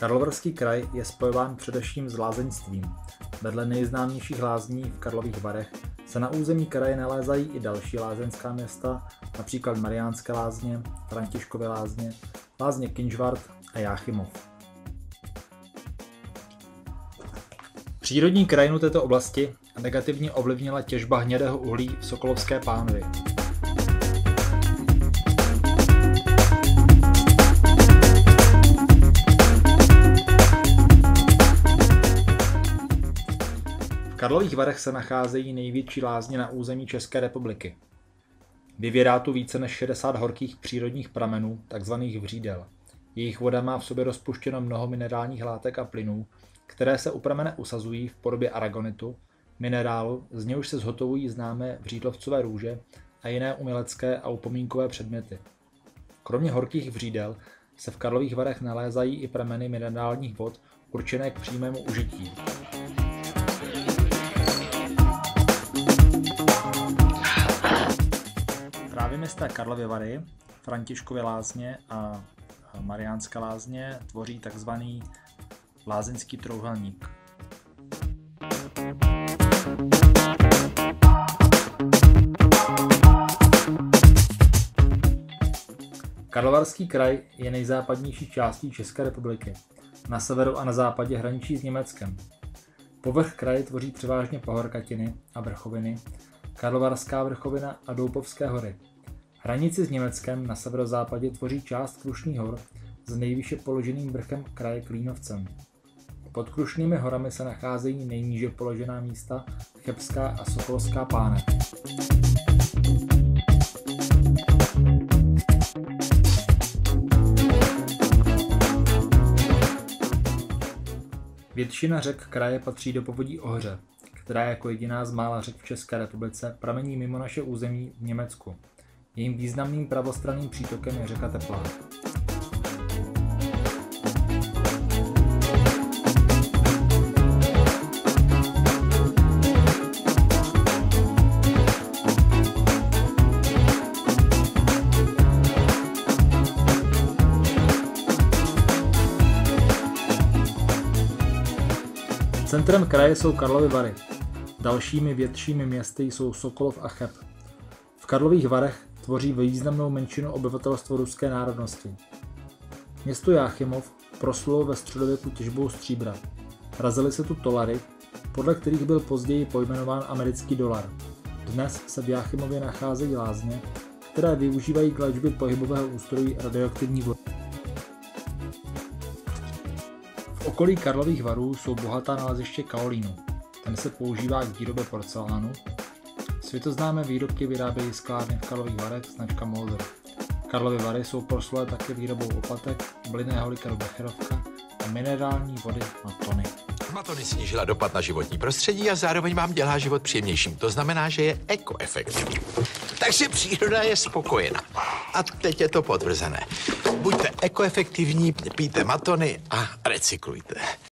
Karlovarský kraj je spojován především s lázeňstvím. Vedle nejznámějších lázní v Karlových Varech se na území kraje nalézají i další lázeňská města, například Mariánské lázně, Františkovy lázně, lázně Kynžvart a Jáchymov. Přírodní krajinu této oblasti negativně ovlivnila těžba hnědého uhlí v Sokolovské pánvi. V Karlových Varech se nacházejí největší lázně na území České republiky. Vyvěrá tu více než 60 horkých přírodních pramenů, takzvaných vřídel. Jejich voda má v sobě rozpuštěno mnoho minerálních látek a plynů, které se u pramene usazují v podobě aragonitu, minerálu, z něhož se zhotovují známé vřídlovcové růže a jiné umělecké a upomínkové předměty. Kromě horkých vřídel se v Karlových Varech nalézají i prameny minerálních vod určené k přímému užití. Právě města Karlovy Vary, Františkovy lázně a Mariánské lázně tvoří tzv. Lázeňský trojúhelník. Karlovarský kraj je nejzápadnější částí České republiky. Na severu a na západě hraničí s Německem. Povrch kraje tvoří převážně pahorkatiny a vrchoviny, Karlovarská vrchovina a Doupovské hory. Hranici s Německem na severozápadě tvoří část Krušných hor s nejvýše položeným vrchem kraje Klínovcem. Pod Krušnými horami se nacházejí nejníže položená místa Chebská a Sokolovská pánev. Většina řek kraje patří do povodí Ohře, která jako jediná z mála řek v České republice pramení mimo naše území v Německu. Jejím významným pravostranným přítokem je řeka Teplá. Centrem kraje jsou Karlovy Vary. Dalšími většími městy jsou Sokolov a Cheb. V Karlových Varech tvoří významnou menšinu obyvatelstvo ruské národnosti. Město Jáchymov proslulo ve středověku těžbou stříbra. Razily se tu tolary, podle kterých byl později pojmenován americký dolar. Dnes se v Jáchymově nacházejí lázně, které využívají k léčbě pohybového ústrojí radioaktivní vody. V okolí Karlových Varů jsou bohatá naleziště kaolínu. Ten se používá k výrobě porcelánu. Světoznámé výrobky vyrábějí sklárny v Karlových Varech značka Molder. Karlovy Vary jsou proslulé také výrobou opatek, bylinného likeru Becherovka a minerální vody Matony. Matony snížila dopad na životní prostředí a zároveň vám dělá život příjemnějším. To znamená, že je ekoefektivní. Takže příroda je spokojená. A teď je to potvrzené. Buďte ekoefektivní, pijte Matony a recyklujte.